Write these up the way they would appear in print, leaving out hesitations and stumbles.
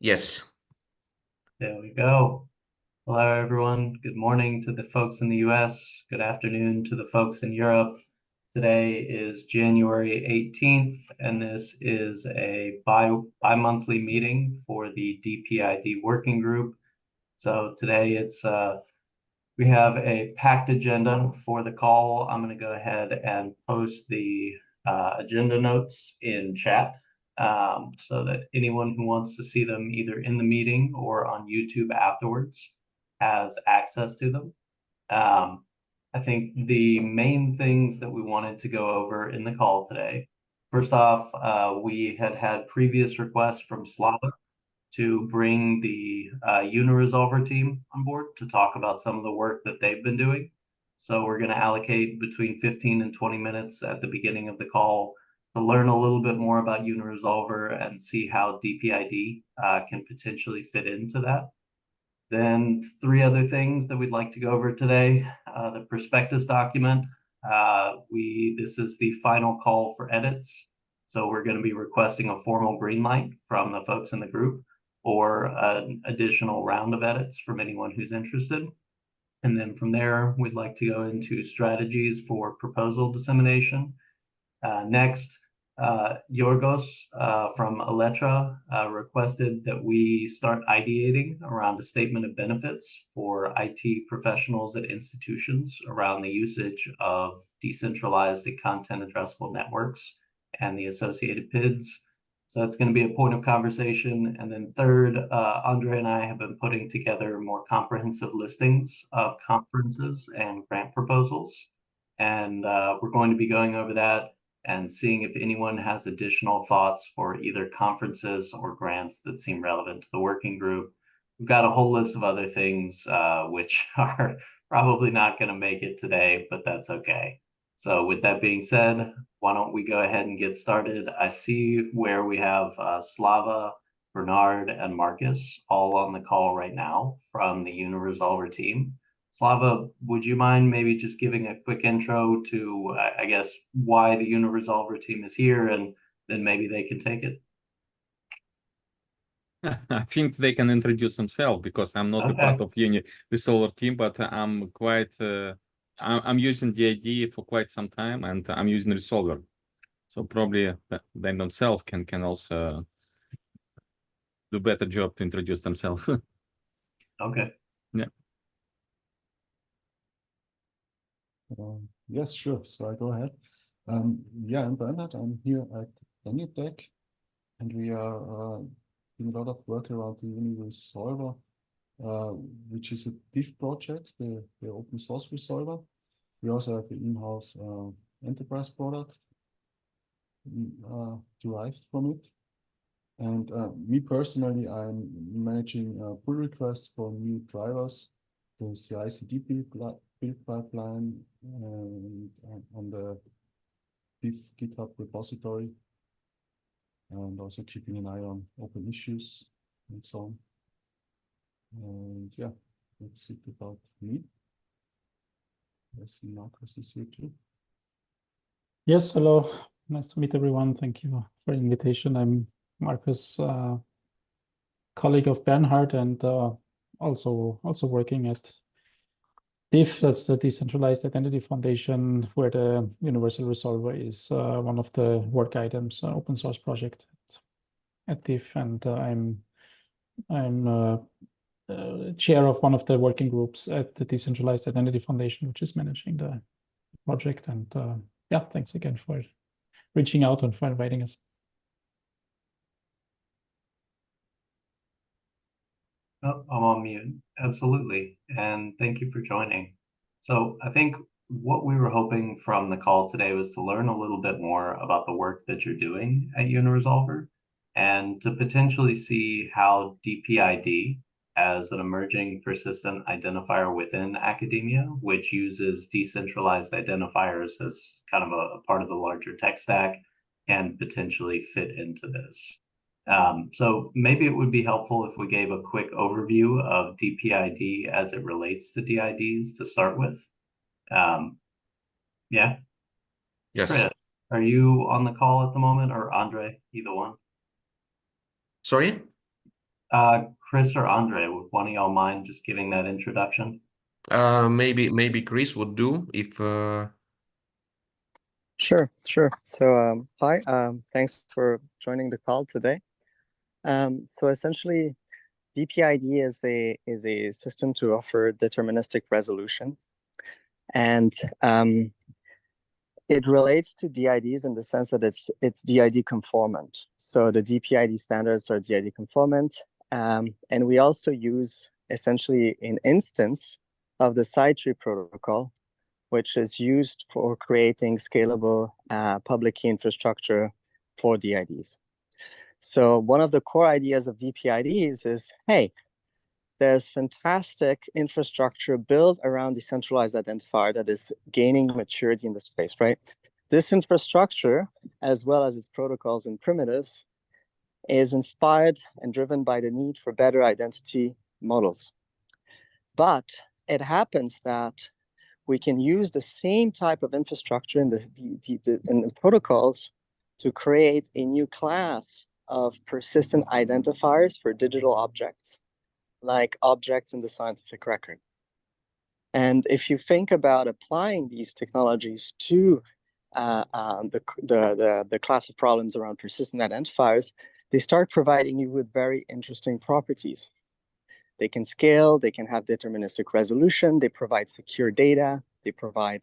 Yes. There we go. Hello, everyone. Good morning to the folks in the US. Good afternoon to the folks in Europe. Today is January 18th, and this is a bi-monthly meeting for the dPID working group. So today we have a packed agenda for the call. I'm going to go ahead and post the agenda notes in chat so that anyone who wants to see them either in the meeting or on YouTube afterwards has access to them. I think the main things that we wanted to go over in the call today, first off, we had previous requests from Slava to bring the Uniresolver team on board to talk about some of the work that they've been doing. So we're going to allocate between 15 and 20 minutes at the beginning of the call to learn a little bit more about Uniresolver and see how dPID can potentially fit into that. Then three other things that we'd like to go over today. The Prospectus document. This is the final call for edits. So we're going to be requesting a formal green light from the folks in the group or an additional round of edits from anyone who's interested. And then from there, we'd like to go into strategies for proposal dissemination. Next, Yorgos from Aletra requested that we start ideating around a statement of benefits for IT professionals at institutions around the usage of decentralized and content addressable networks and the associated PIDs. So that's going to be a point of conversation. And then third, Andre and I have been putting together more comprehensive listings of conferences and grant proposals. And we're going to be going over that and seeing if anyone has additional thoughts for either conferences or grants that seem relevant to the working group. We've got a whole list of other things which are probably not going to make it today, but that's okay. So with that being said, why don't we go ahead and get started? I see where we have Slava, Bernard, and Marcus all on the call right now from the Uniresolver team. Slava, would you mind maybe just giving a quick intro to, I guess, why the Uniresolver team is here, and then maybe they can take it? I think they can introduce themselves because I'm not a part of Uniresolver team, but I'm quite, I'm using dID for quite some time, and I'm using Resolver. So probably they themselves can also do better job to introduce themselves. Okay. Yeah. Yes, sure. So I go ahead. Yeah, I'm Bernhard. I'm here at Tech, and we are doing a lot of work around the Uniresolver, which is a diff project, the open source resolver. We also have an in-house enterprise product derived from it. And me personally, I'm managing pull requests for new drivers, the CI/CD build pipeline, and on the diff GitHub repository, and also keeping an eye on open issues and so on. And yeah, that's it about me. I see Marcus is here too. Yes, hello. Nice to meet everyone. Thank you for the invitation. I'm Marcus, colleague of Bernhard, and also working at DIF, that's the Decentralized Identity Foundation, where the Universal Resolver is one of the work items, open source project at DIF, and I'm chair of one of the working groups at the Decentralized Identity Foundation, which is managing the project. And yeah, thanks again for reaching out and for inviting us. Oh, I'm on mute. Absolutely. And thank you for joining. So I think what we were hoping from the call today was to learn a little bit more about the work that you're doing at Uniresolver and to potentially see how dPID as an emerging persistent identifier within academia, which uses decentralized identifiers as kind of a part of the larger tech stack, can potentially fit into this. So maybe it would be helpful if we gave a quick overview of dPID as it relates to dIDs to start with. Yeah. Yes. Chris, are you on the call at the moment, or Andre, either one? Sorry? Chris or Andre, would one of y'all mind just giving that introduction? Maybe Chris would do if Sure. So hi, thanks for joining the call today. So essentially, dPID is a system to offer deterministic resolution, and it relates to dIDs in the sense that it's dID conformant. So the dPID standards are dID conformant, and we also use essentially an instance of the side tree protocol, which is used for creating scalable public key infrastructure for dIDs. So one of the core ideas of dPIDs is, hey, there's fantastic infrastructure built around decentralized identifier that is gaining maturity in the space, right? This infrastructure, as well as its protocols and primitives, is inspired and driven by the need for better identity models. But it happens that we can use the same type of infrastructure in the protocols to create a new class of persistent identifiers for digital objects, like objects in the scientific record. And if you think about applying these technologies to the class of problems around persistent identifiers, they start providing you with very interesting properties. They can scale, they can have deterministic resolution, they provide secure data, they provide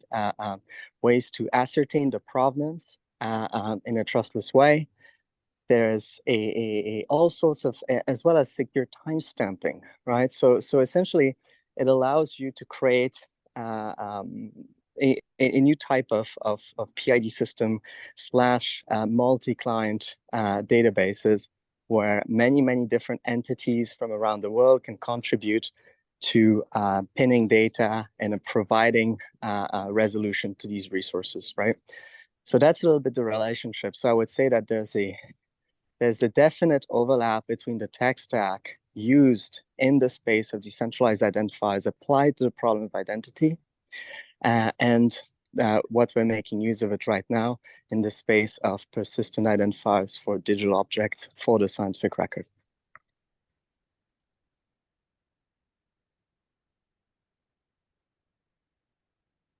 ways to ascertain the provenance in a trustless way. There's all sorts of, as well as secure timestamping, right? So essentially, it allows you to create a new type of PID system / multi-client databases where many different entities from around the world can contribute to pinning data and providing resolution to these resources, right? So that's a little bit the relationship. So I would say that there's a definite overlap between the tech stack used in the space of decentralized identifiers applied to the problem of identity and what we're making use of it right now in the space of persistent identifiers for digital objects for the scientific record.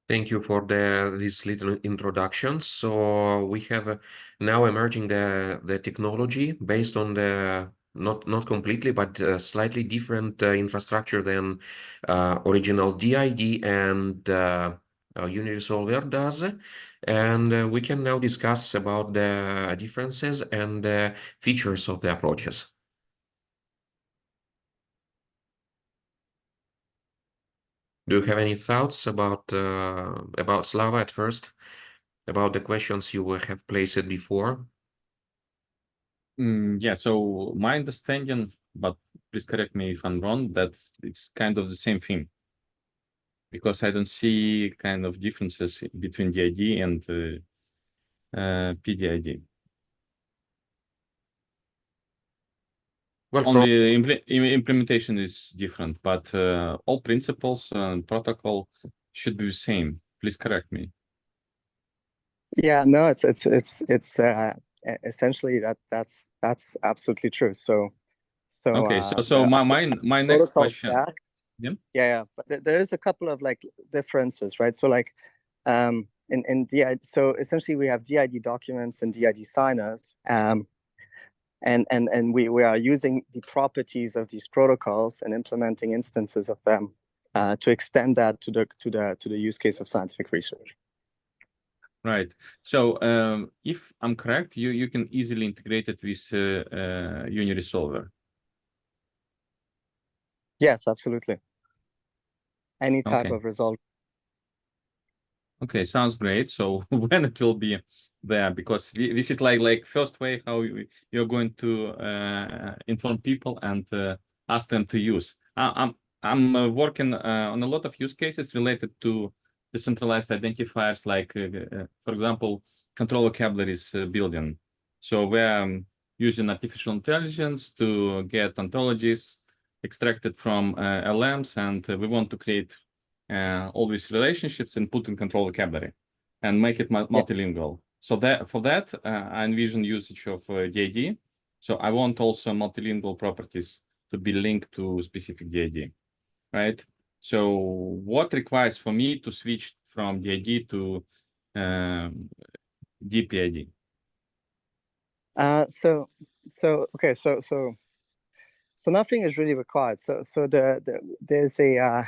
Thank you for this little introduction. So we have now emerging the technology based on the not completely, but slightly different infrastructure than original dID and Uniresolver does. And we can now discuss about the differences and the features of the approaches. Do you have any thoughts about Slava at first, about the questions you have placed before? Yeah, so my understanding, but please correct me if I'm wrong, that it's kind of the same thing. Because I don't see kind of differences between dID and PDID. Well, only implementation is different, but all principles and protocol should be the same. Please correct me. Yeah, no, it's essentially that's absolutely true. So okay, so my next question. Stack, yeah, but there's a couple of like differences, right? So like in DID, so essentially we have DID documents and DID signers, and we are using the properties of these protocols and implementing instances of them to extend that to the use case of scientific research. Right. So if I'm correct, you can easily integrate it with Uniresolver. Yes, absolutely. Any type of result. Okay, sounds great. So when it will be there, because this is like first way how you're going to inform people and ask them to use. I'm working on a lot of use cases related to decentralized identifiers, like for example, control vocabularies building. So we're using artificial intelligence to get ontologies extracted from LMs, and we want to create all these relationships and put in control vocabulary and make it multilingual. So that for that, I envision usage of DID. So I want also multilingual properties to be linked to specific DID, right? So what requires for me to switch from DID to dPID? So nothing is really required. So there's a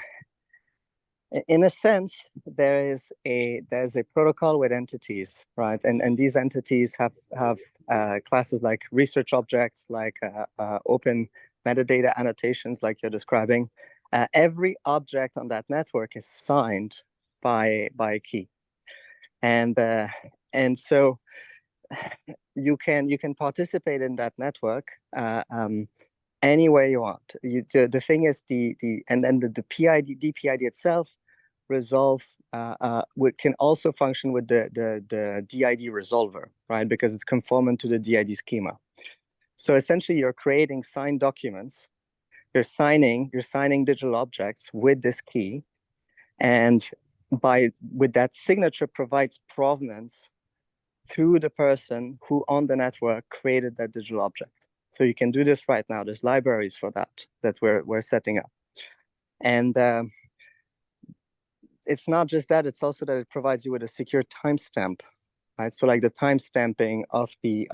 in a sense, there's a protocol with entities, right? And these entities have classes like research objects, like open metadata annotations, like you're describing. Every object on that network is signed by a key, and so you can participate in that network any way you want. The thing is the PID dPID itself resolves can also function with the DID resolver, right? Because it's conformant to the DID schema. So essentially, you're creating signed documents. You're signing digital objects with this key, and with that signature provides provenance to the person who on the network created that digital object. So you can do this right now. There's libraries for that we're setting up, and it's not just that. It's also that it provides you with a secure timestamp, right? So like the timestamping of the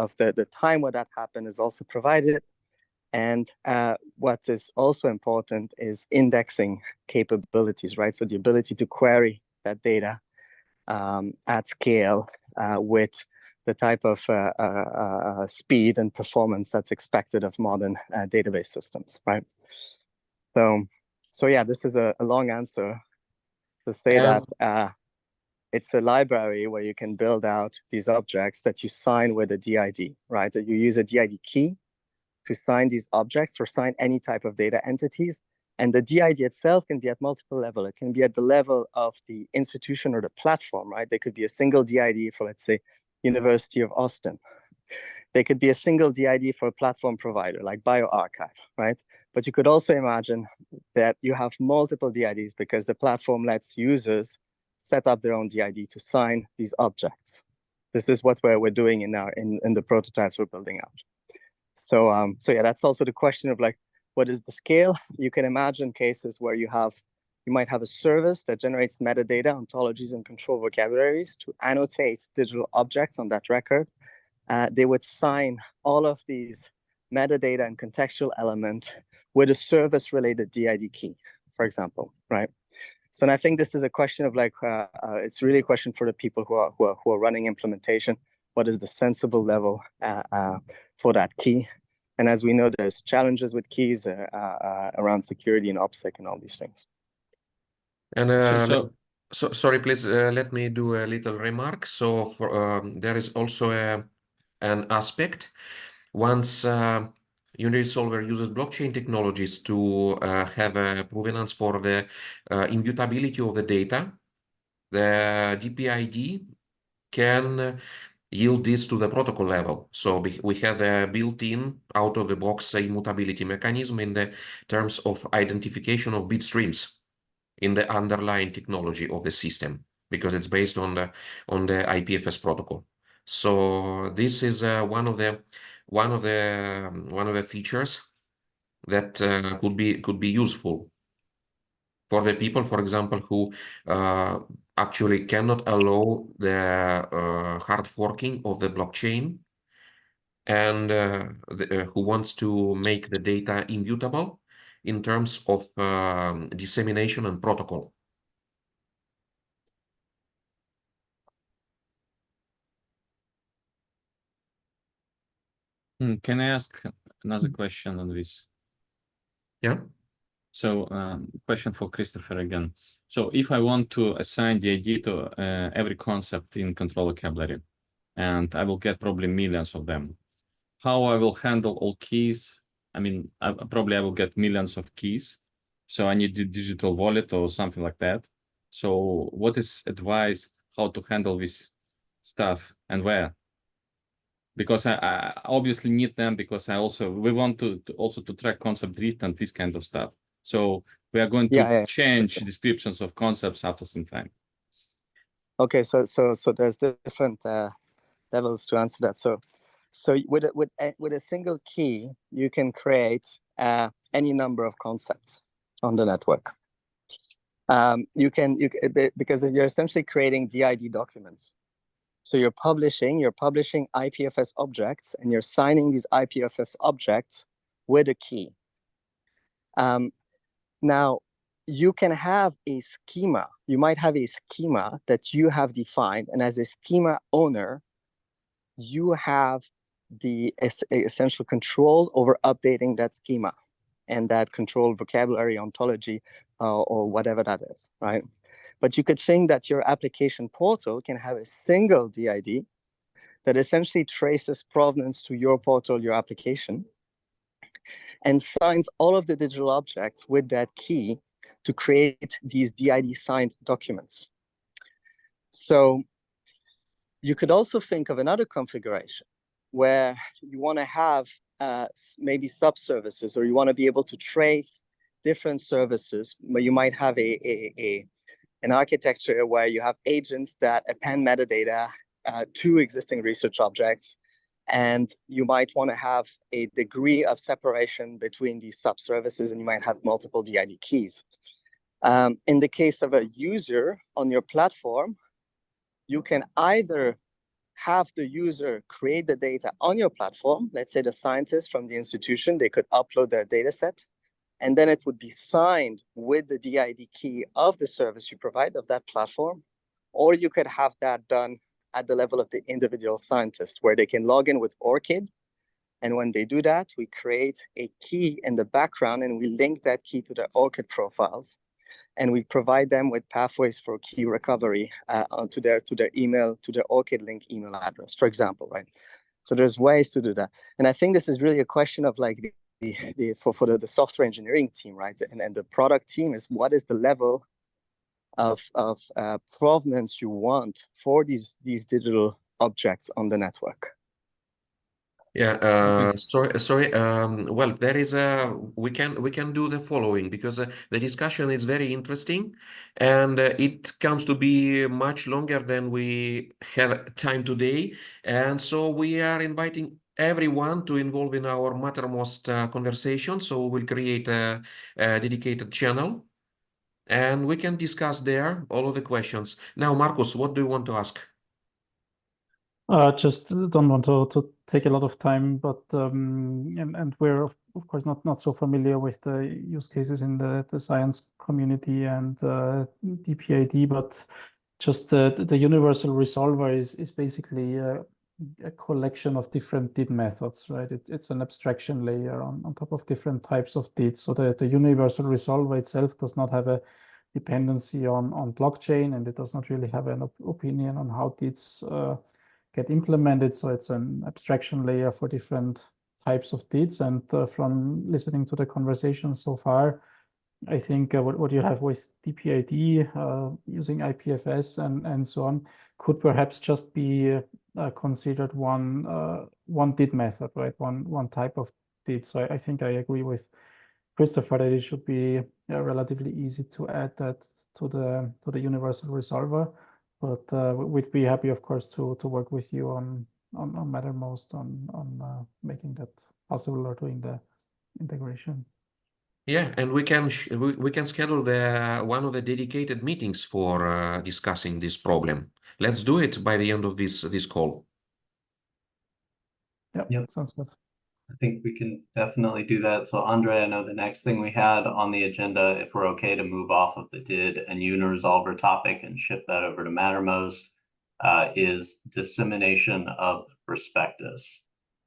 time where that happened is also provided, and what is also important is indexing capabilities, right? So the ability to query that data at scale with the type of speed and performance that's expected of modern database systems, right? So yeah, this is a long answer to say that it's a library where you can build out these objects that you sign with a DID, right? That you use a DID key to sign these objects or sign any type of data entities. And the DID itself can be at multiple levels. It can be at the level of the institution or the platform, right? There could be a single DID for, let's say, University of Austin. There could be a single DID for a platform provider like bioRxiv, right? But you could also imagine that you have multiple DIDs because the platform lets users set up their own DID to sign these objects. This is what we're doing in the prototypes we're building out. So yeah, that's also the question of like, what is the scale? You can imagine cases where you might have a service that generates metadata, ontologies, and control vocabularies to annotate digital objects on that record. They would sign all of these metadata and contextual element with a service-related DID key, for example, right? So, and I think this is a question of like, it's really a question for the people who are running implementation. What is the sensible level for that key? And as we know, there's challenges with keys around security and OPSEC and all these things. And sorry, please let me do a little remark. So there is also an aspect. Once Uniresolver uses blockchain technologies to have a provenance for the immutability of the data, the dPID can yield this to the protocol level. So we have a built-in out-of-the-box immutability mechanism in the terms of identification of bit streams in the underlying technology of the system, because it's based on the IPFS protocol. So this is one of the features that could be useful for the people, for example, who actually cannot allow the hard forking of the blockchain, and who wants to make the data immutable in terms of dissemination and protocol. Can I ask another question on this? Yeah. So question for Christopher again. So if I want to assign the ID to every concept in control vocabulary, and I will get probably millions of them, how I will handle all keys? I mean, I will get millions of keys. So I need a digital wallet or something like that. So what is advice how to handle this stuff and where? Because I obviously need them, because we want to also track concept drift and this kind of stuff. So we are going to change descriptions of concepts after some time. Okay, so there's different levels to answer that. So So with a single key, you can create any number of concepts on the network. Because you're essentially creating dID documents. So you're publishing IPFS objects, and you're signing these IPFS objects with a key. Now, you can have a schema. You might have a schema that you have defined, and as a schema owner, you have the essential control over updating that schema and that control vocabulary, ontology, or whatever that is, right? But you could think that your application portal can have a single dID that essentially traces provenance to your portal, your application, and signs all of the digital objects with that key to create these dID signed documents. So you could also think of another configuration where you want to have maybe sub-services, or you want to be able to trace different services, where you might have an architecture where you have agents that append metadata to existing research objects, and you might want to have a degree of separation between these sub-services, and you might have multiple dID keys. In the case of a user on your platform, you can either have the user create the data on your platform. Let's say the scientists from the institution, they could upload their data set, and then it would be signed with the dID key of the service you provide, of that platform. Or you could have that done at the level of the individual scientists, where they can log in with ORCID. And when they do that, we create a key in the background, and we link that key to their ORCID profiles. And we provide them with pathways for key recovery to their email, to their ORCID link email address, for example, right? So there's ways to do that. And I think this is really a question of like for the software engineering team, right? And the product team is, what is the level of provenance you want for these digital objects on the network? Yeah, sorry. Well, there is we can do the following, because the discussion is very interesting, and it comes to be much longer than we have time today, and so we are inviting everyone to involve in our Mattermost conversation. So we'll create a dedicated channel, and we can discuss there all of the questions. Now, Marcus, what do you want to ask? Just don't want to take a lot of time, but and we're of course not so familiar with the use cases in the science community and dPID, but just the universal resolver is basically a collection of different DID methods, right? It's an abstraction layer on top of different types of DIDs. So the universal resolver itself does not have a dependency on blockchain, and it does not really have an opinion on how DIDs get implemented. So it's an abstraction layer for different types of DIDs. And from listening to the conversation so far, I think what you have with dPID using IPFS and so on could perhaps just be considered one DID method, right? One type of DID. So I think I agree with Christopher that it should be relatively easy to add that to the universal resolver. But we'd be happy, of course, to work with you on Mattermost on making that possible, or doing the integration. Yeah, and we can schedule one of the dedicated meetings for discussing this problem. Let's do it by the end of this call. Yep. Sounds good. I think we can definitely do that. So Andre, I know the next thing we had on the agenda, if we're okay to move off of the DID and Uniresolver topic and shift that over to Mattermost, is dissemination of the prospectus.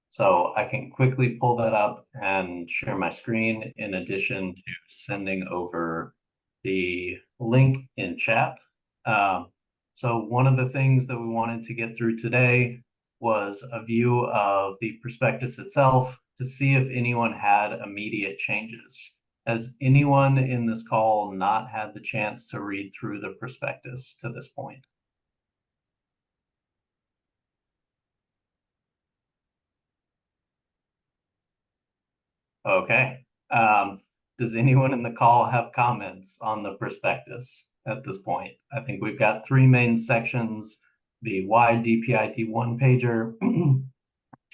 So I can quickly pull that up and share my screen, in addition to sending over the link in chat. So one of the things that we wanted to get through today was a view of the prospectus itself to see if anyone had immediate changes. Has anyone in this call not had the chance to read through the prospectus to this point? Okay. Does anyone in the call have comments on the prospectus at this point? I think we've got three main sections: the wide dPID one-pager,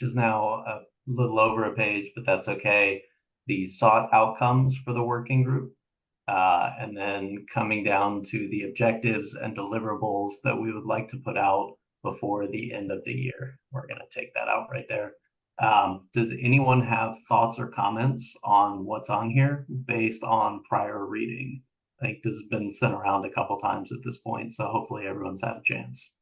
which is now a little over a page, but that's okay. The sought outcomes for the working group, and then coming down to the objectives and deliverables that we would like to put out before the end of the year. We're going to take that out right there. Does anyone have thoughts or comments on what's on here based on prior reading? I think this has been sent around a couple times at this point, so hopefully everyone's had a chance.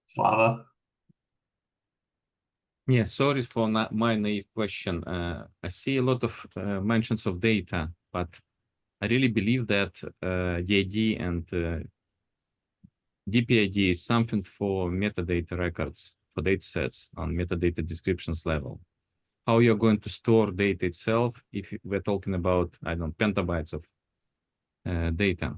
Slava? Yeah, sorry for my naive question. I see a lot of mentions of data, but I really believe that DID and dPID is something for metadata records, for data sets on metadata descriptions level. How you're going to store data itself if we're talking about, I don't know, petabytes of data?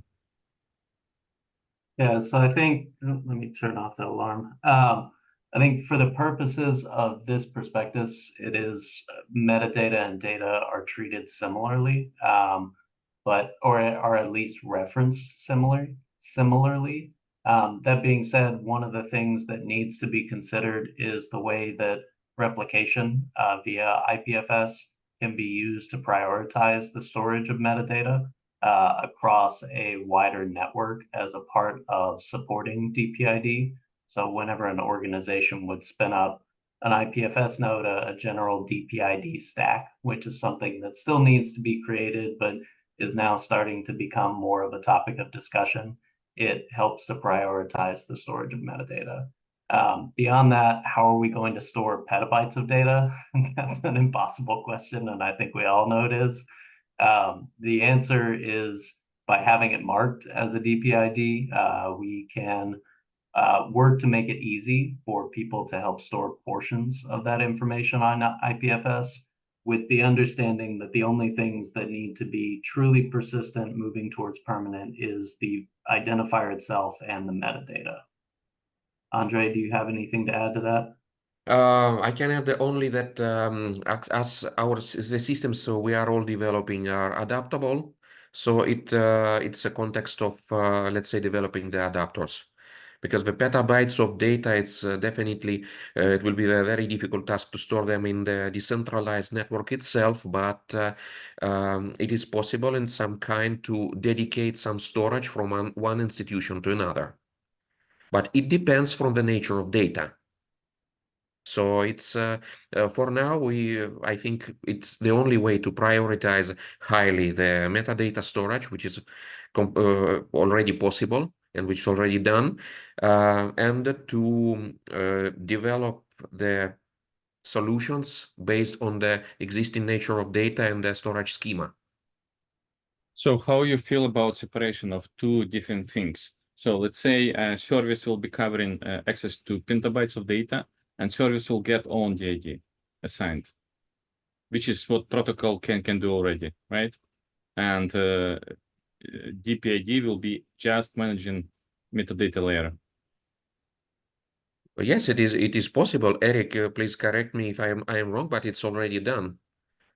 Yeah, so I think, let me turn off the alarm. I think for the purposes of this prospectus, it is metadata and data are treated similarly, or at least referenced similarly. That being said, one of the things that needs to be considered is the way that replication via IPFS can be used to prioritize the storage of metadata across a wider network as a part of supporting dPID. So whenever an organization would spin up an IPFS node, a general dPID stack, which is something that still needs to be created, but is now starting to become more of a topic of discussion, it helps to prioritize the storage of metadata. Beyond that, how are we going to store petabytes of data? That's an impossible question, and I think we all know it is. The answer is by having it marked as a dPID, we can work to make it easy for people to help store portions of that information on IPFS, with the understanding that the only things that need to be truly persistent moving towards permanent is the identifier itself and the metadata. Andre, do you have anything to add to that? I can add only that the systems we are all developing are adaptable. So it's a context of let's say developing the adapters, because the petabytes of data, it's definitely it will be a very difficult task to store them in the decentralized network itself, but it is possible in some kind to dedicate some storage from one institution to another. But it depends from the nature of data. So it's for now, I think it's the only way to prioritize highly the metadata storage, which is already possible and which is already done, and to develop the solutions based on the existing nature of data and the storage schema. So how you feel about separation of two different things? So let's say a service will be covering access to petabytes of data, and service will get own DID assigned, which is what protocol can do already, right? And dPID will be just managing metadata layer. Yes, it is possible. Eric, please correct me if I am wrong, but it's already done.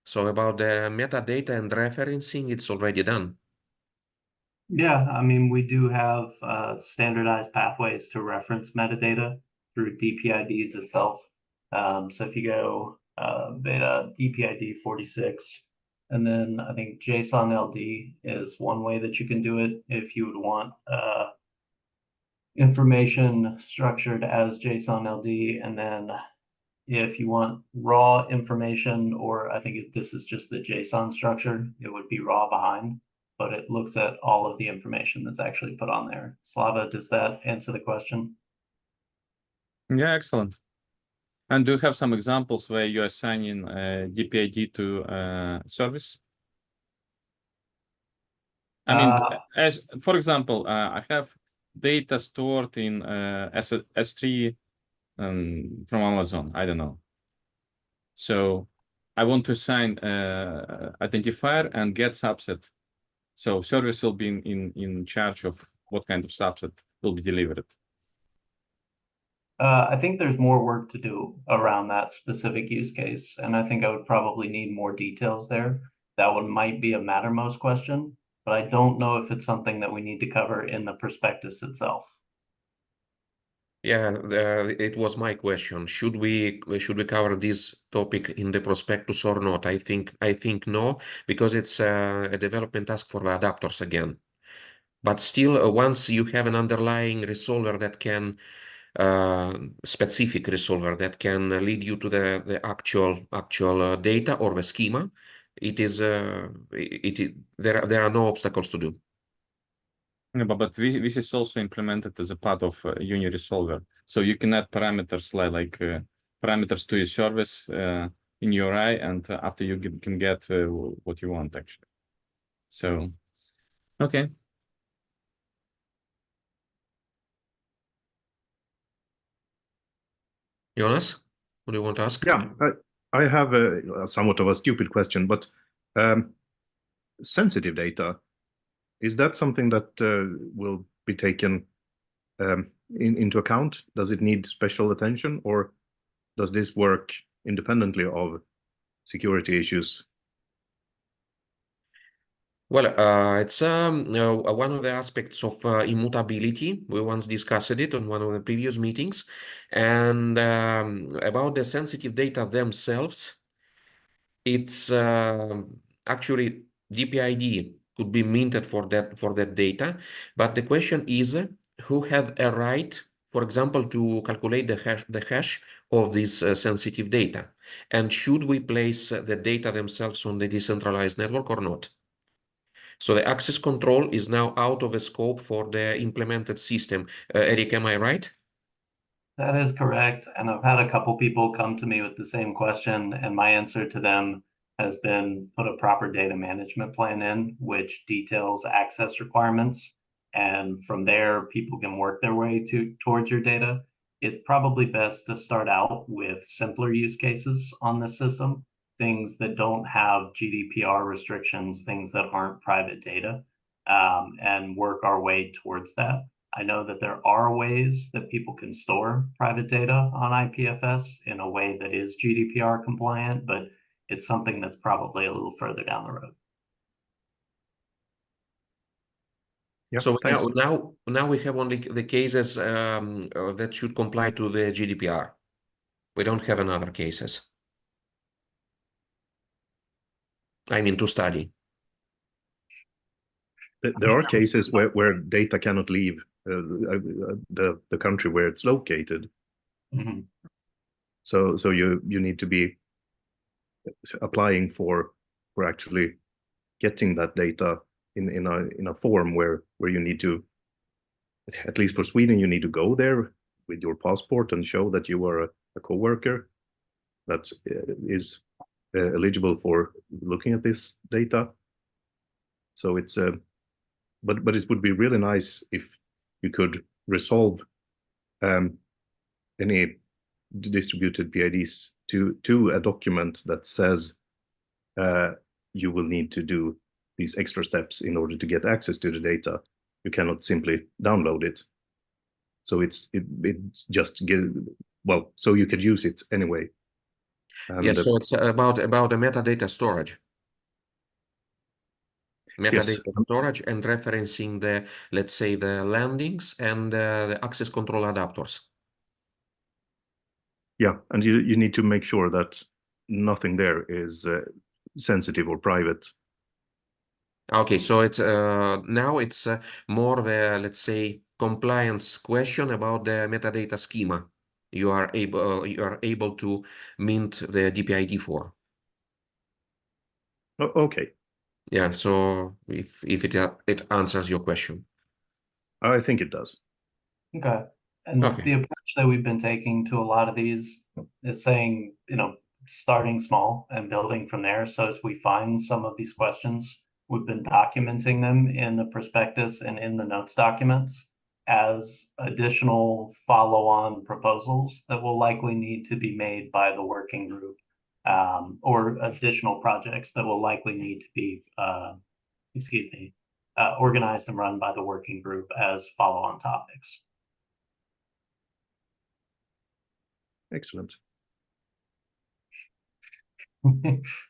So about the metadata and referencing, it's already done. Yeah, I mean, we do have standardized pathways to reference metadata through dPIDs itself. So if you go beta dPID 46, and then I think JSON LD is one way that you can do it if you would want information structured as JSON LD, and then if you want raw information, or I think this is just the JSON structure, it would be raw behind, but it looks at all of the information that's actually put on there. Slava, does that answer the question? Yeah, excellent. And do you have some examples where you're assigning dPID to service? I mean, as for example, I have data stored in S3 from Amazon. I don't know. So I want to assign identifier and get subset. So service will be in charge of what kind of subset will be delivered. I think there's more work to do around that specific use case, and I think I would probably need more details there. That one might be a Mattermost question, but I don't know if it's something that we need to cover in the prospectus itself. Yeah, it was my question. Should we cover this topic in the prospectus or not? I think no, because it's a development task for the adapters again. But still, once you have an underlying resolver that can specific resolver that can lead you to the actual data or the schema, there are no obstacles to do. Yeah, but this is also implemented as a part of Uniresolver. So you can add parameters like parameters to your service in URI, and after you can get what you want, actually. So, okay. Jonas, what do you want to ask? Yeah, I have a somewhat of a stupid question, but sensitive data, is that something that will be taken into account? Does it need special attention, or does this work independently of security issues? Well, it's one of the aspects of immutability. We once discussed it on one of the previous meetings, and about the sensitive data themselves. It's actually dPID could be minted for that data, but the question is who have a right, for example, to calculate the hash of this sensitive data, and should we place the data themselves on the decentralized network or not? So the access control is now out of the scope for the implemented system. Eric, am I right? That is correct. And I've had a couple people come to me with the same question, and my answer to them has been put a proper data management plan in, which details access requirements. And from there, people can work their way towards your data. It's probably best to start out with simpler use cases on the system, things that don't have GDPR restrictions, things that aren't private data, and work our way towards that. I know that there are ways that people can store private data on IPFS in a way that is GDPR compliant, but it's something that's probably a little further down the road. Yeah, So thanks. now we have only the cases that should comply to the GDPR. We don't have another cases. I mean, to study. There are cases where data cannot leave the country where it's located. Mm-hmm. So you need to be applying for actually getting that data in a form where you need to, at least for Sweden, you need to go there with your passport and show that you are a co-worker that is eligible for looking at this data. So it's but it would be really nice if you could resolve any distributed PIDs to a document that says you will need to do these extra steps in order to get access to the data. You cannot simply download it. So it's just well, so you could use it anyway. Yes, so it's about the metadata storage. Metadata storage and referencing the, let's say, the landings and the access control adapters. Yeah, and you need to make sure that nothing there is sensitive or private. Okay, so it's now it's more of a, let's say, compliance question about the metadata schema you are able to mint the dPID for. Okay. Yeah, so if it answers your question. I think it does. Okay. And Okay. the approach that we've been taking to a lot of these is saying, starting small and building from there. So as we find some of these questions, we've been documenting them in the prospectus and in the notes documents as additional follow-on proposals that will likely need to be made by the working group, or additional projects that will likely need to be, organized and run by the working group as follow-on topics. Excellent.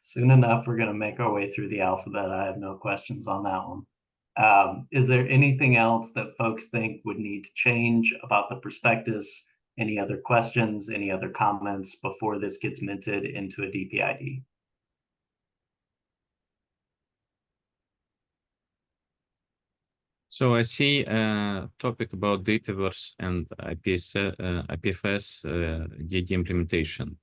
Soon enough, we're going to make our way through the alphabet. I have no questions on that one. Is there anything else that folks think would need to change about the prospectus? Any other questions, any other comments before this gets minted into a dPID? So I see a topic about Dataverse and IPFS DID implementation.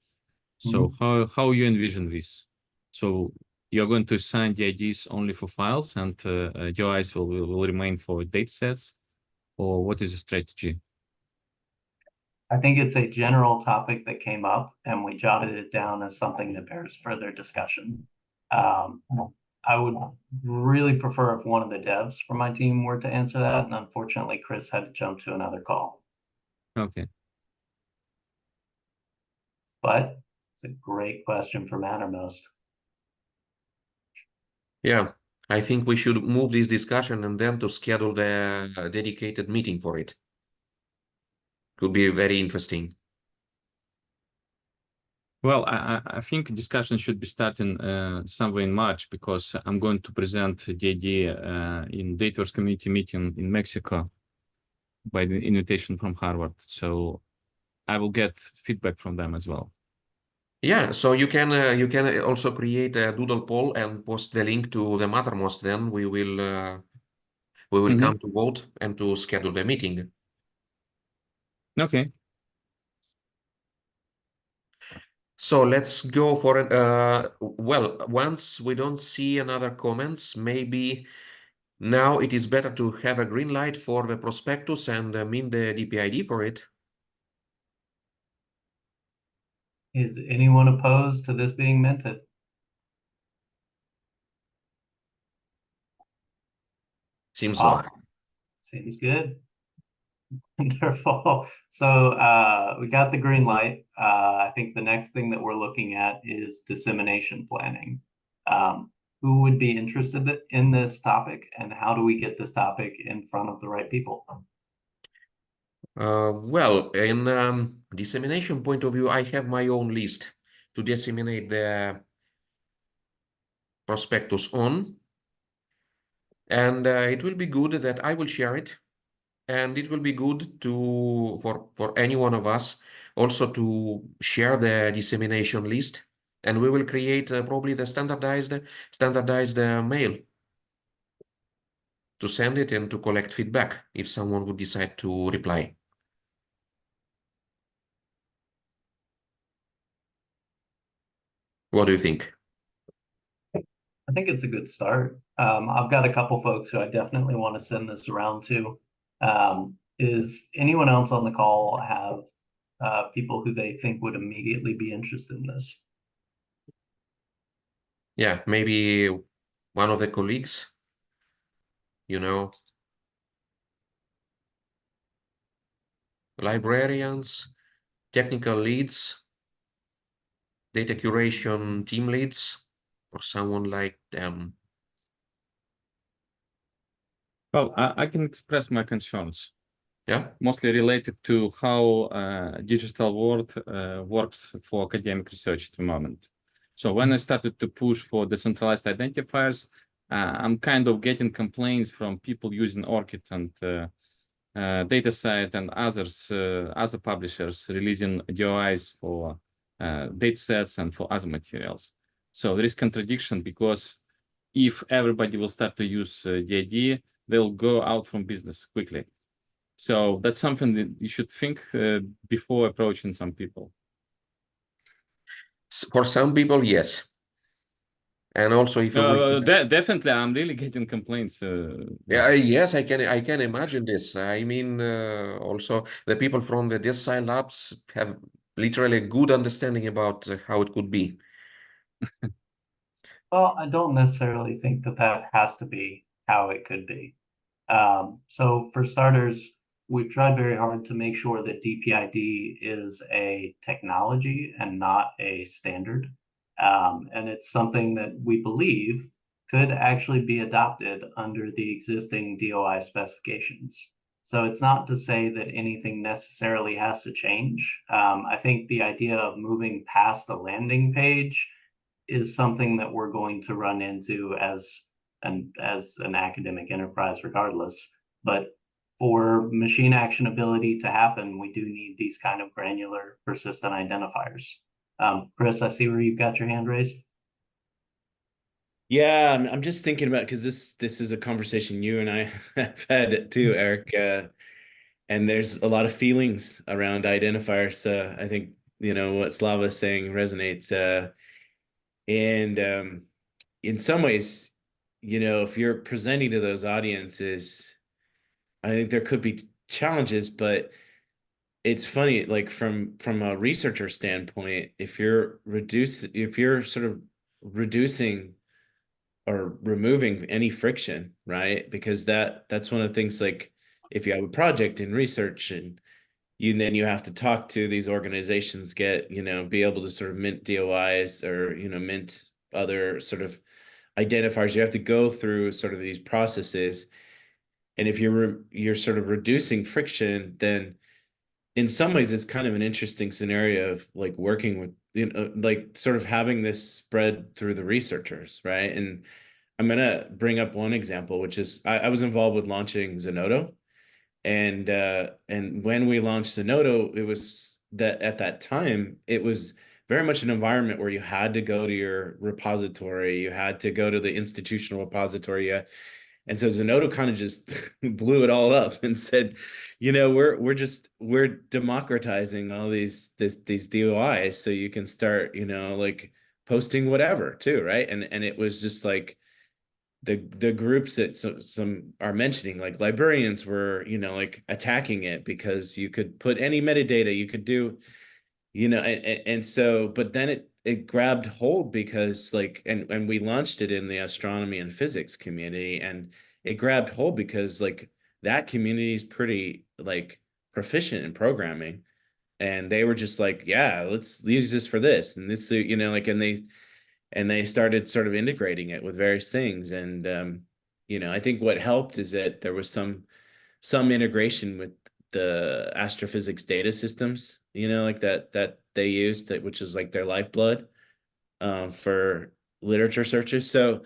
So how you envision this? So you're going to assign DIDs only for files and DOIs will remain for datasets, or what is the strategy? I think it's a general topic that came up and we jotted it down as something that bears further discussion. I would really prefer if one of the devs from my team were to answer that. And unfortunately, Chris had to jump to another call. Okay. But it's a great question for Mattermost. Yeah, I think we should move this discussion and then to schedule the dedicated meeting for it. Could be very interesting. Well, I think discussion should be starting somewhere in March, because I'm going to present the idea in Dataverse community meeting in Mexico by the invitation from Harvard. So I will get feedback from them as well. Yeah, so you can also create a doodle poll and post the link to the Mattermost. Then we will come to vote and to schedule the meeting. Okay. So let's go for it. Well, once we don't see another comments, maybe now it is better to have a green light for the prospectus and mint the dPID for it. Is anyone opposed to this being minted? Seems Awesome. like. Seems good. Wonderful. So we got the green light. I think the next thing that we're looking at is dissemination planning. Who would be interested in this topic, and how do we get this topic in front of the right people? Well, in dissemination point of view, I have my own list to disseminate the prospectus on. And it will be good that I will share it. And it will be good for any one of us also to share the dissemination list. And we will create probably the standardized mail to send it and to collect feedback if someone would decide to reply. What do you think? I think it's a good start. I've got a couple folks who I definitely want to send this around to. Is anyone else on the call have people who they think would immediately be interested in this? Yeah, maybe one of the colleagues, librarians, technical leads, data curation team leads, or someone like them. Well, I can express my concerns. Yeah. Mostly related to how digital world works for academic research at the moment. So when I started to push for decentralized identifiers, I'm kind of getting complaints from people using ORCID and DataCite and others, other publishers releasing DOIs for datasets and for other materials. So there is contradiction, because if everybody will start to use DID, they'll go out from business quickly. So that's something that you should think before approaching some people. For some people, yes. And also, if definitely, I'm really getting complaints. Yeah, yes, I can imagine this. I mean, also the people from the Design Labs have literally a good understanding about how it could be. Well, I don't necessarily think that has to be how it could be. So for starters, we've tried very hard to make sure that dPID is a technology and not a standard. And it's something that we believe could actually be adopted under the existing DOI specifications. So it's not to say that anything necessarily has to change. I think the idea of moving past a landing page is something that we're going to run into as an academic enterprise regardless. But for machine actionability to happen, we do need these kind of granular persistent identifiers. Chris, I see where you've got your hand raised. Yeah, I'm just thinking about, because this is a conversation you and I have had too, Eric. And there's a lot of feelings around identifiers. I think, what Slava's saying resonates. And in some ways, if you're presenting to those audiences, I think there could be challenges, but it's funny, like from a researcher standpoint, if you're sort of reducing or removing any friction, right? Because that's one of the things, like if you have a project in research and then you have to talk to these organizations, be able to sort of mint DOIs or, mint other sort of identifiers, you have to go through sort of these processes. And if you're sort of reducing friction, then in some ways it's kind of an interesting scenario of like working with, like sort of having this spread through the researchers, right? And I'm going to bring up one example, which is I was involved with launching Zenodo. And when we launched Zenodo, it was that at that time, it was very much an environment where you had to go to your repository, you had to go to the institutional repository. And so Zenodo kind of just blew it all up and said, we're democratizing all these DOIs so you can start, like posting whatever too, right? And it was just like the groups that some are mentioning, like librarians were, like attacking it because you could put any metadata you could do, and so, but then it grabbed hold because like, and we launched it in the astronomy and physics community, and it grabbed hold because like that community is pretty like proficient in programming, and they were just like, yeah, let's use this for this and this, like, and they started sort of integrating it with various things. And I think what helped is that there was some integration with the astrophysics data systems, like that they used, which is like their lifeblood for literature searches. So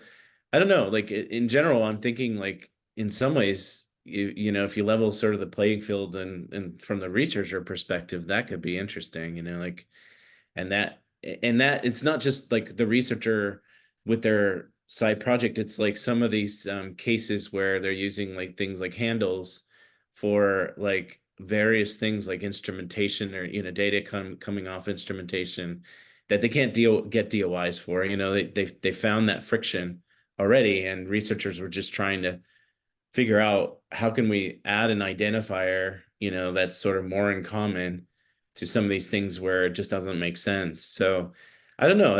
I don't know, like in general, I'm thinking like in some ways, if you level sort of the playing field and from the researcher perspective, that could be interesting, like, and that it's not just like the researcher with their side project. It's like some of these cases where they're using like things like handles for like various things like instrumentation or data coming off instrumentation that they can't get DOIs for. They found that friction already, and researchers were just trying to figure out how can we add an identifier that's sort of more in common to some of these things where it just doesn't make sense. So I don't know.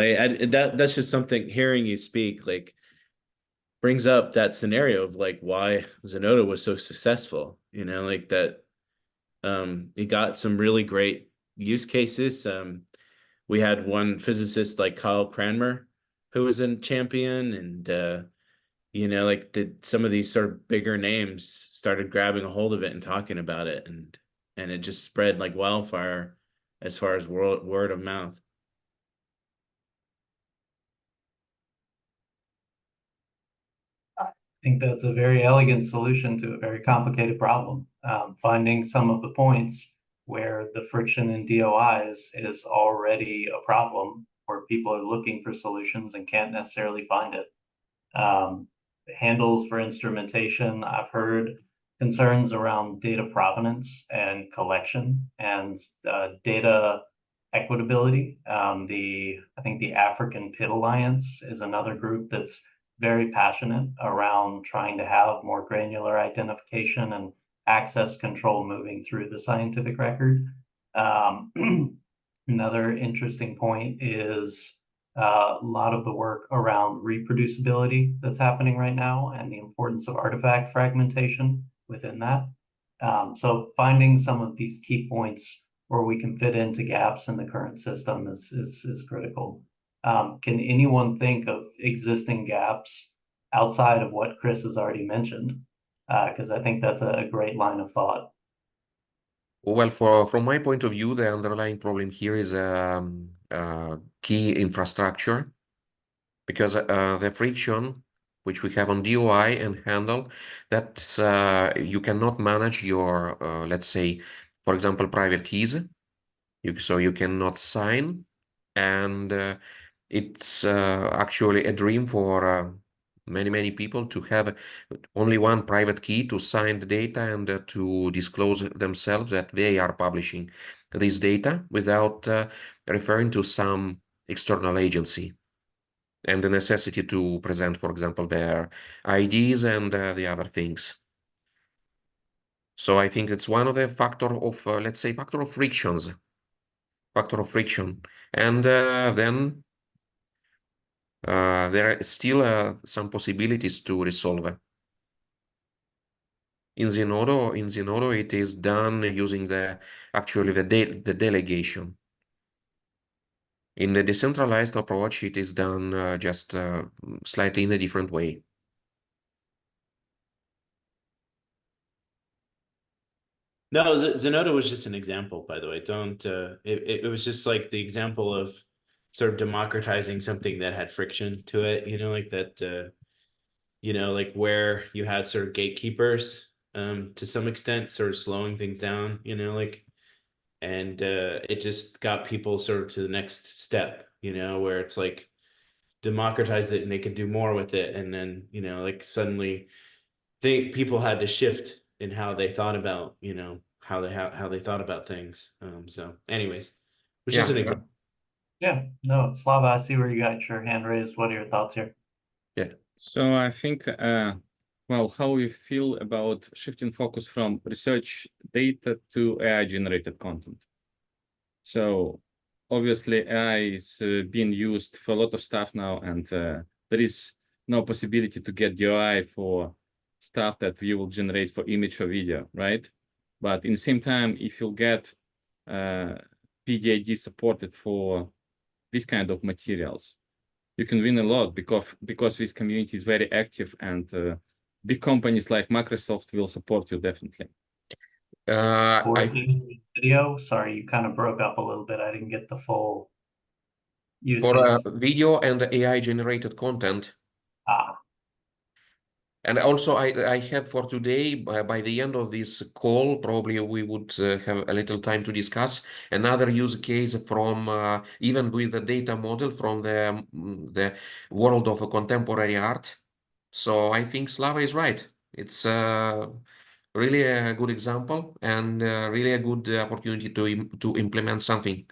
That's just something, hearing you speak like brings up that scenario of like why Zenodo was so successful, like that it got some really great use cases. We had one physicist like Kyle Cranmer who was a champion, and like some of these sort of bigger names started grabbing a hold of it and talking about it, and it just spread like wildfire as far as word of mouth. I think that's a very elegant solution to a very complicated problem. Finding some of the points where the friction in DOIs is already a problem, where people are looking for solutions and can't necessarily find it. Handles for instrumentation, I've heard concerns around data provenance and collection and data equitability. I think the African PID Alliance is another group that's very passionate around trying to have more granular identification and access control moving through the scientific record. Another interesting point is a lot of the work around reproducibility that's happening right now and the importance of artifact fragmentation within that. So finding some of these key points where we can fit into gaps in the current system is critical. Can anyone think of existing gaps outside of what Chris has already mentioned? because I think that's a great line of thought. Well, from my point of view, the underlying problem here is key infrastructure, because the friction which we have on DOI and handle, that's you cannot manage your, let's say, for example, private keys. So you cannot sign, and it's actually a dream for many people to have only one private key to sign the data and to disclose themselves that they are publishing this data without referring to some external agency, and the necessity to present, for example, their IDs and the other things. So I think it's one of the factor of, let's say, factor of friction. And then there are still some possibilities to resolve. In Zenodo, it is done using actually the delegation. In the decentralized approach, it is done just slightly in a different way. No, Zenodo was just an example, by the way. Don't it was just like the example of sort of democratizing something that had friction to it, like that like where you had sort of gatekeepers to some extent sort of slowing things down, like, and it just got people sort of to the next step, where it's like democratized it and they could do more with it, and then like suddenly people had to shift in how they thought about how they thought about things. So anyways, which is an example. Yeah, no, Slava, I see where you got your hand raised. What are your thoughts here? Yeah. So I think, well, how we feel about shifting focus from research data to AI-generated content. So obviously AI is being used for a lot of stuff now, and there is no possibility to get DOI for stuff that we will generate for image or video, right? But in the same time, if you'll get PID supported for this kind of materials, you can win a lot because this community is very active, and big companies like Microsoft will support you definitely. Video, sorry, you kind of broke up a little bit. I didn't get the full use for case. video and AI generated content. And also, I have for today, by the end of this call, probably we would have a little time to discuss another use case from even with the data model from the world of contemporary art. So I think Slava is right. It's really a good example and really a good opportunity to implement something.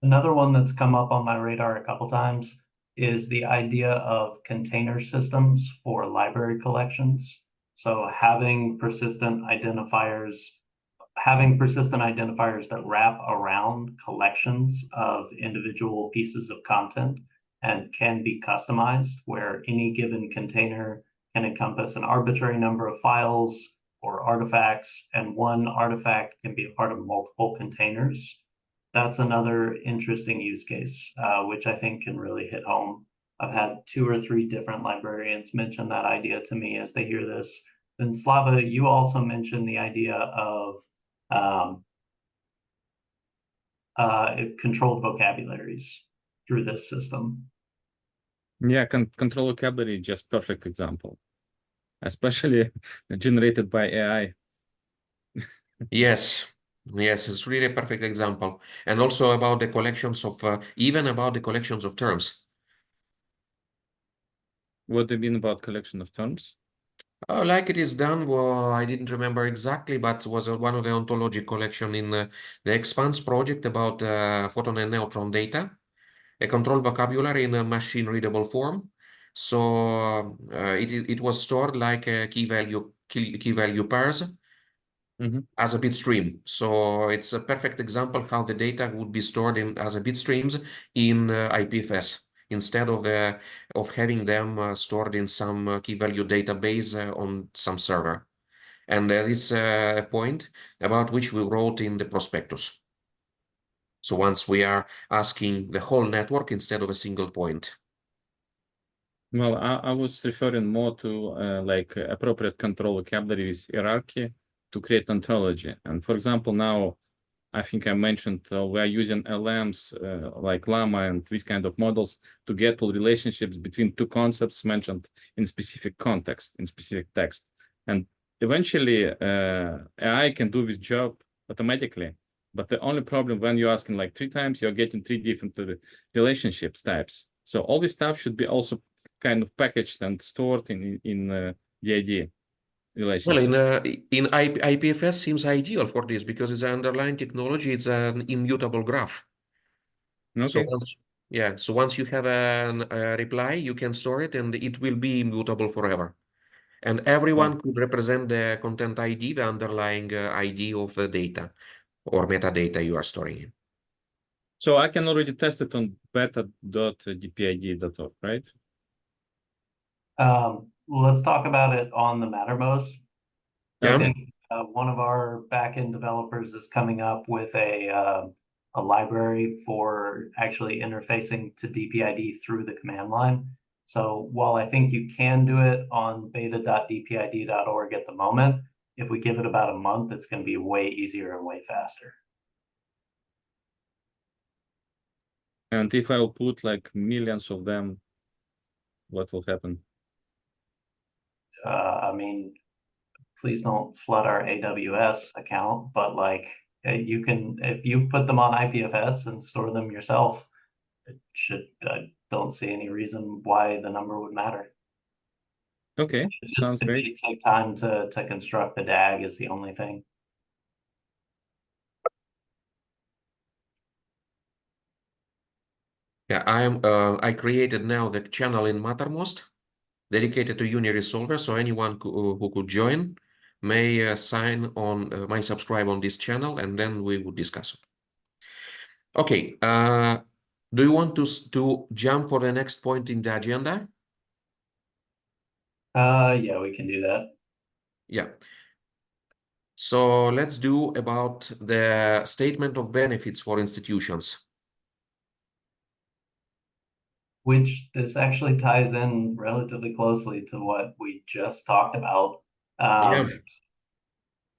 Another one that's come up on my radar a couple times is the idea of container systems for library collections. So having persistent identifiers that wrap around collections of individual pieces of content and can be customized, where any given container can encompass an arbitrary number of files or artifacts, and one artifact can be a part of multiple containers. That's another interesting use case, which I think can really hit home. I've had 2 or 3 different librarians mention that idea to me as they hear this. Then Slava, you also mentioned the idea of controlled vocabularies through this system. Yeah, control vocabulary, just perfect example, especially generated by AI. Yes, it's really a perfect example. And also about the collections of, even about the collections of terms. What do you mean about collection of terms? Like it is done, well, I didn't remember exactly, but was one of the ontology collection in the Expanse project about photon and neutron data, a controlled vocabulary in a machine readable form. So it was stored like a key value pairs. As a bit stream. So it's a perfect example how the data would be stored as a bit streams in IPFS instead of having them stored in some key value database on some server. And this is a point about which we wrote in the prospectus. So once we are asking the whole network instead of a single point. Well, I was referring more to like appropriate control vocabulary with hierarchy to create ontology. And for example, now I think I mentioned we are using LMs like Llama and these kind of models to get all relationships between two concepts mentioned in specific context, in specific text. And eventually AI can do this job automatically. But the only problem when you're asking like 3 times, you're getting 3 different relationships types. So all this stuff should be also kind of packaged and stored in the idea. Well, Relationships. in IPFS seems ideal for this because it's an underlying technology. It's an immutable graph. So Okay. once you have a reply, you can store it and it will be immutable forever. And everyone could represent the content ID, the underlying ID of the data or metadata you are storing in. So I can already test it on beta.dpid.org, right? Let's talk about it on the Mattermost. Yeah. I think one of our backend developers is coming up with a library for actually interfacing to dPID through the command line. So while I think you can do it on beta.dpid.org at the moment, if we give it about a month, it's going to be way easier and way faster. And if I'll put like millions of them, what will happen? I mean, please don't flood our AWS account, but like you can, if you put them on IPFS and store them yourself, it should, don't see any reason why the number would matter. Okay, sounds It great. may take time to construct the DAG is the only thing. Yeah, I created now the channel in Mattermost dedicated to Uniresolver, so anyone who could join may may subscribe on this channel, and then we would discuss it. Okay, do you want to jump for the next point in the agenda? Yeah, we can do that. Yeah. So let's do about the statement of benefits for institutions. Which this actually ties in relatively closely to what we just talked about.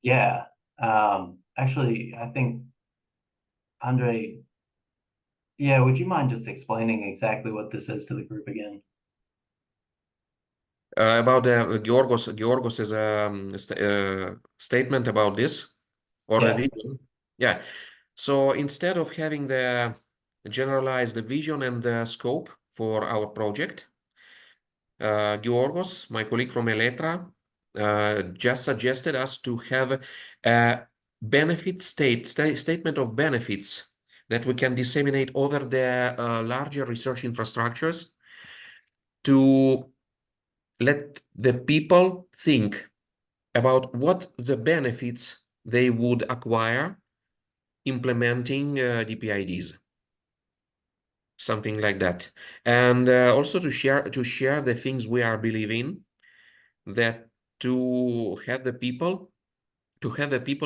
Yeah. Actually, I think, Andre, yeah, would you mind just explaining exactly what this is to the group again? About Georgos's statement about this, or Yeah. a vision. Yeah. So instead of having the generalized vision and the scope for our project, Georgos, my colleague from Eletra, just suggested us to have a benefit statement of benefits that we can disseminate over the larger research infrastructures to let the people think about what the benefits they would acquire implementing dPIDs, something like that, and also to share the things we are believing, that to have the people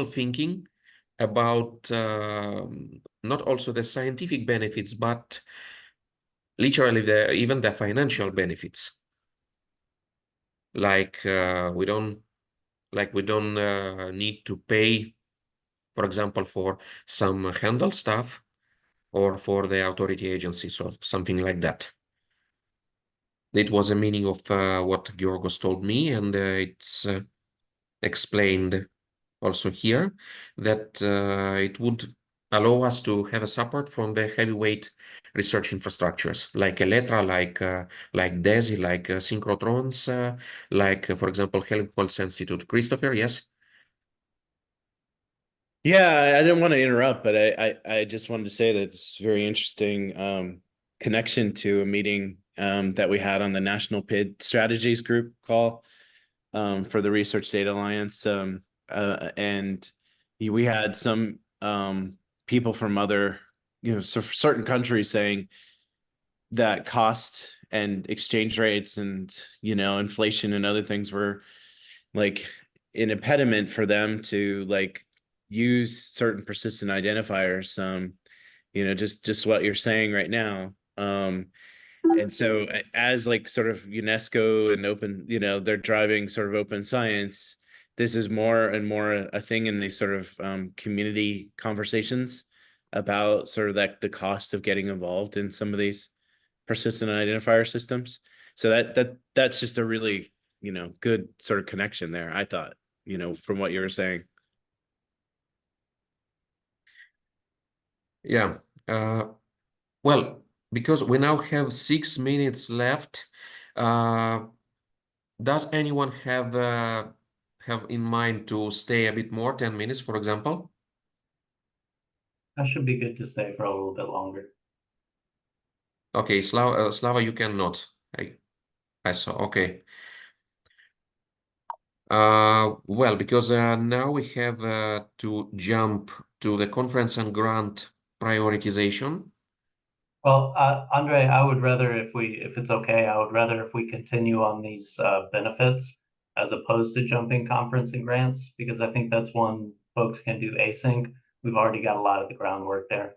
thinking about not also the scientific benefits, but literally even the financial benefits. Like we don't need to pay, for example, for some handle stuff or for the authority agencies or something like that. It was a meaning of what Georgos told me, and it's explained also here that it would allow us to have a support from the heavyweight research infrastructures like Eletra, like DESI, like synchrotrons, like for example Helmholtz Institute. Christopher, yes. Yeah, I didn't want to interrupt, but I just wanted to say that it's very interesting connection to a meeting that we had on the National PID Strategies Group call for the Research Data Alliance. And we had some people from other, certain countries saying that cost and exchange rates and, inflation and other things were like an impediment for them to like use certain persistent identifiers, just what you're saying right now. And so as like sort of UNESCO and open, they're driving sort of open science, this is more and more a thing in these sort of community conversations about sort of like the cost of getting involved in some of these persistent identifier systems. So that's just a really, good sort of connection there, I thought, from what you were saying. Yeah. Well, because we now have 6 minutes left, does anyone have in mind to stay a bit more, 10 minutes, for example? That should be good to stay for a little bit longer. Okay, Slava, you cannot. I saw. Okay. Well, because now we have to jump to the conference and grant prioritization. Well, Andre, I would rather if it's okay, I would rather if we continue on these benefits as opposed to jumping conference and grants, because I think that's one folks can do async. We've already got a lot of the groundwork there.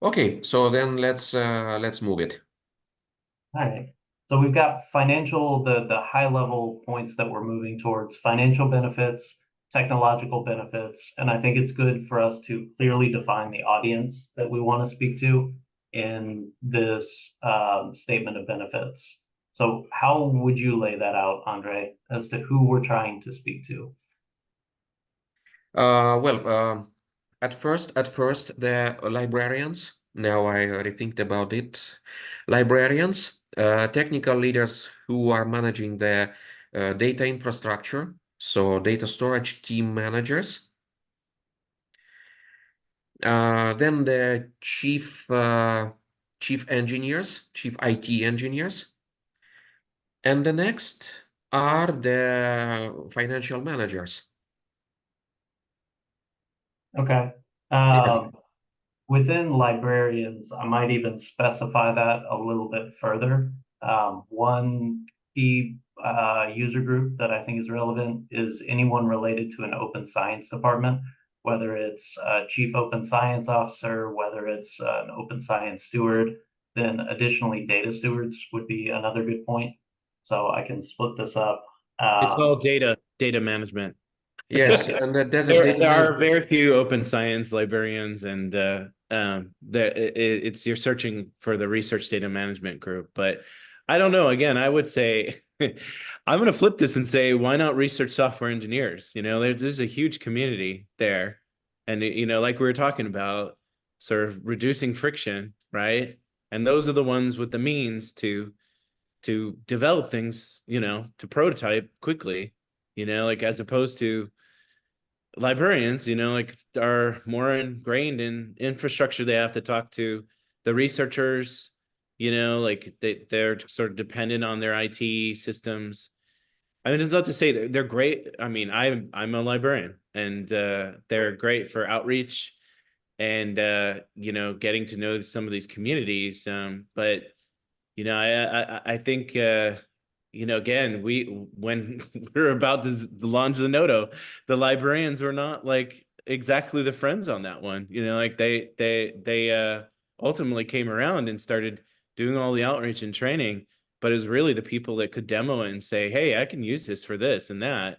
Okay, so then let's move it. All right. So we've got financial, the high level points that we're moving towards: financial benefits, technological benefits, and I think it's good for us to clearly define the audience that we want to speak to in this statement of benefits. So how would you lay that out, Andre, as to who we're trying to speak to? At first, the librarians. Now I rethink about it. Librarians, technical leaders who are managing the data infrastructure, so data storage team managers. Then the chief engineers, chief IT engineers. And the next are the financial managers. Okay. Yeah. Within librarians, I might even specify that a little bit further. One key user group that I think is relevant is anyone related to an open science department, whether it's a chief open science officer, whether it's an open science steward. Then additionally, data stewards would be another good point. So I can split this up. It's all data management. Yes, and there are very few open science librarians, and you're searching for the research data management group. But I don't know. Again, I would say I'm going to flip this and say, why not research software engineers? There's a huge community there, and like we were talking about, sort of reducing friction, right? And those are the ones with the means to develop things, to prototype quickly, like as opposed to librarians, like are more ingrained in infrastructure. They have to talk to the researchers, like they're sort of dependent on their IT systems. I mean, it's not to say they're great. I mean, I'm a librarian, and they're great for outreach and getting to know some of these communities. But I think again, when we're about to launch the Noto, the librarians were not like exactly the friends on that one. Like they ultimately came around and started doing all the outreach and training, but it was really the people that could demo it and say, hey, I can use this for this and that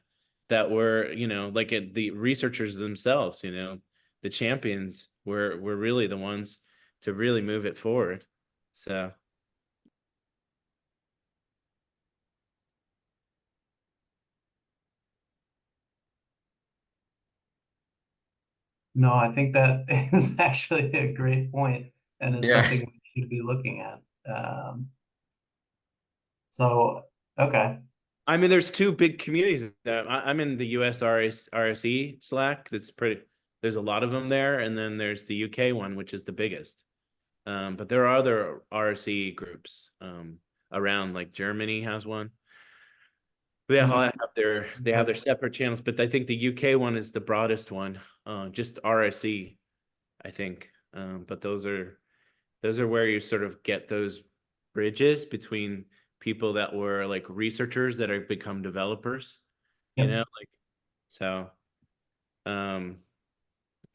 were, like the researchers themselves, the champions were really the ones to really move it forward. So No, I think that is actually a great point and is something we should be looking at. Okay. I mean, there's two big communities. I'm in the US RSE Slack. There's a lot of them there. And then there's the UK one, which is the biggest. But there are other RSE groups around, like Germany has one. They all have their separate channels, but I think the UK one is the broadest one, just RSE, I think. But those are where you sort of get those bridges between people that were like researchers that have become developers, like, so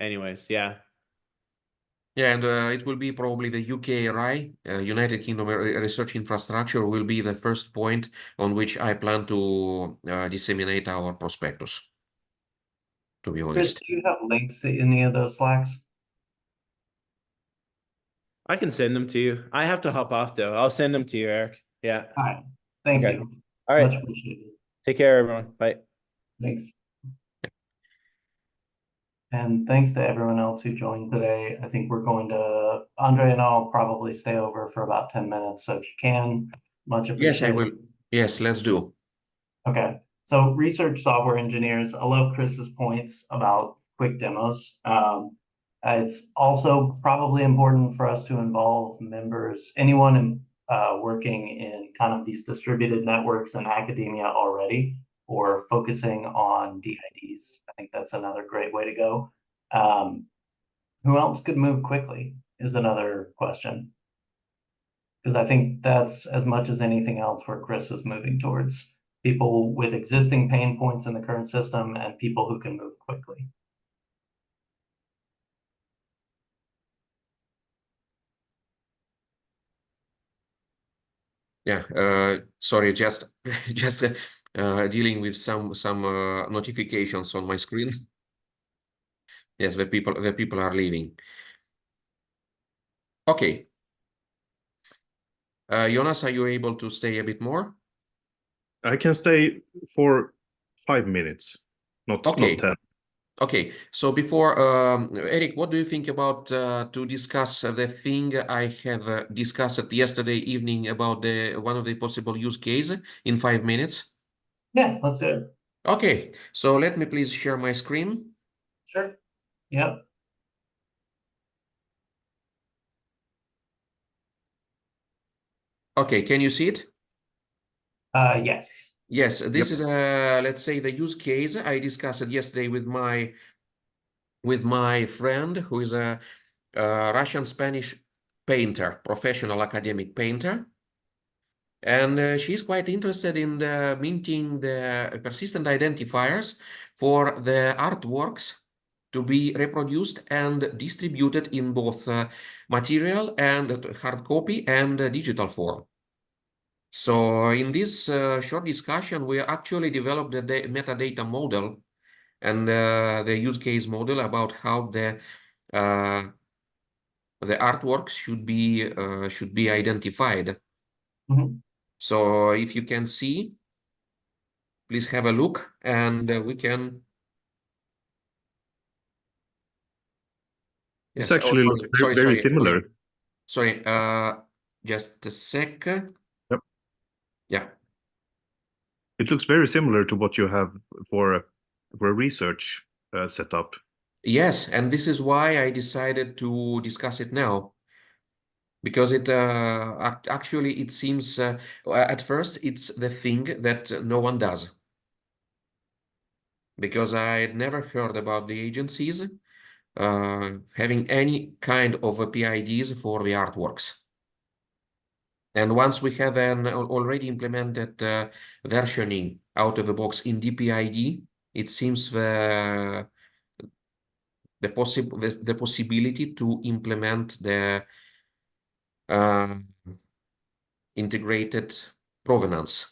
anyways, yeah. Yeah, and it will be probably the UKRI, United Kingdom Research Infrastructure, will be the first point on which I plan to disseminate our prospectus, to be Chris, honest. do you have links to any of those Slacks? I can send them to you. I have to hop off though. I'll send them to you, Eric. Yeah. All right. Thank Okay. you. All right. Much appreciated. Take care, everyone. Bye. Thanks. And thanks to everyone else who joined today. I think we're going to, Andre and I'll probably stay over for about 10 minutes. So if you can, much Yes, appreciated. I will. Yes, let's do. Okay. So research software engineers, I love Chris's points about quick demos. It's also probably important for us to involve members, anyone working in kind of these distributed networks in academia already, or focusing on dPIDs. I think that's another great way to go. Who else could move quickly is another question. Because I think that's as much as anything else where Chris was moving towards. People with existing pain points in the current system and people who can move quickly. Yeah, sorry, just dealing with some notifications on my screen. Yes, the people are leaving. Okay. Jonas, are you able to stay a bit more? I can stay for 5 minutes, not Okay. 10. Okay, so before Eric, what do you think about to discuss the thing I have discussed yesterday evening about the one of the possible use case in 5 minutes? Yeah, let's do it. Okay, so let me please share my screen. Sure. Yep. Okay, can you see it? Yes. Yes, this is let's say the use case I discussed yesterday with my friend who is a Russian Spanish painter, professional academic painter. And she's quite interested in minting the persistent identifiers for the artworks to be reproduced and distributed in both material and hard copy and digital form. So in this short discussion, we actually developed the metadata model and the use case model about how the artworks should be identified. Mhm. So if you can see, please have a look, and we can. It's Yes. Oh, actually sorry, very similar. Sorry. Just a sec. Yep. Yeah. It looks very similar to what you have for a research setup. Yes, and this is why I decided to discuss it now. Because it actually it seems at first it's the thing that no one does. Because I had never heard about the agencies having any kind of PIDs for the artworks. And once we have an already implemented versioning out of the box in dPID, it seems the possibility to implement the integrated provenance.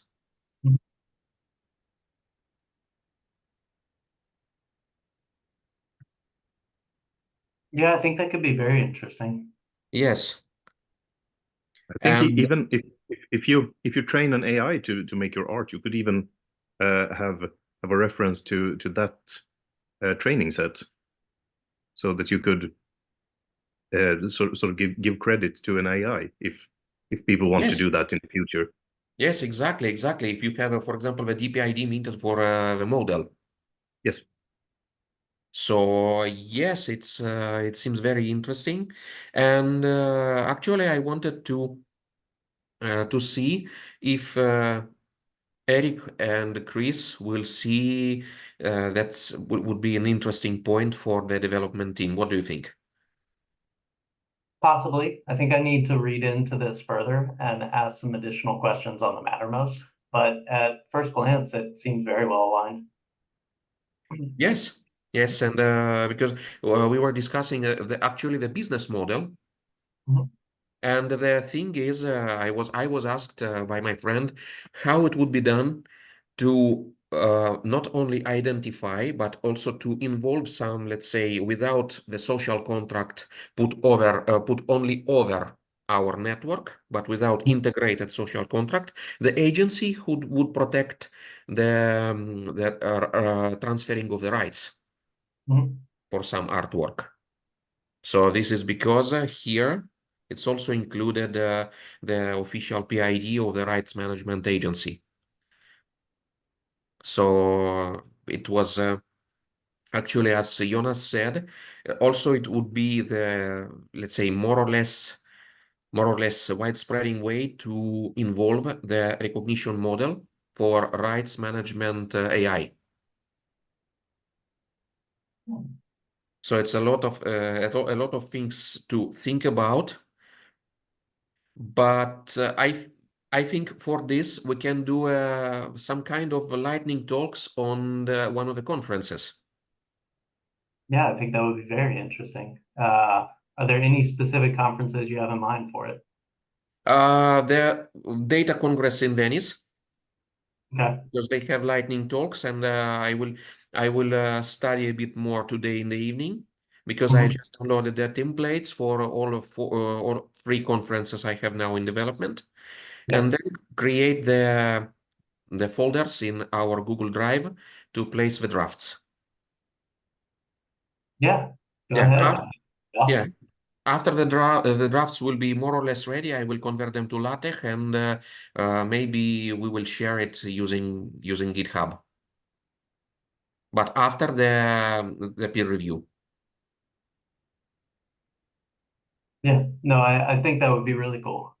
Yeah, I think that could be very interesting. Yes. I think And even if you train an AI to make your art, you could even have a reference to that training set, so that you could sort of give credit to an AI if people want to do that in the future. Yes, exactly. If you have, for example, the dPID minted for the model. Yes. So yes, it seems very interesting, and actually, I wanted to see if Eric and Chris will see that would be an interesting point for the development team. What do you think? Possibly. I think I need to read into this further and ask some additional questions on the Mattermost. But at first glance, it seems very well aligned. Yes, Yes, and because we were discussing actually the business model. Mhm. And the thing is, I was asked by my friend how it would be done to not only identify but also to involve some, let's say, without the social contract put only over our network, but without integrated social contract, the agency who would protect the transferring of the rights Mhm. for some artwork. So this is because here it's also included the official PID of the rights management agency. So it was actually, as Jonas said, also it would be the, let's say, more or less widespreading way to involve the recognition model for rights management AI. So it's a lot of things to think about. But I think for this we can do some kind of lightning talks on one of the conferences. Yeah, I think that would be very interesting. Are there any specific conferences you have in mind for it? The Data Congress in Venice, Okay. because they have lightning talks, and I will study a bit more today in the evening, because I Mhm. just downloaded the templates for all 3 conferences I have now in development, Yeah. and then create the folders in our Google Drive to place the drafts. Yeah, go Yeah, ahead. yeah. Awesome. After the drafts will be more or less ready, I will convert them to LaTeX, and maybe we will share it using GitHub. But after the peer review. Yeah, no, I think that would be really cool.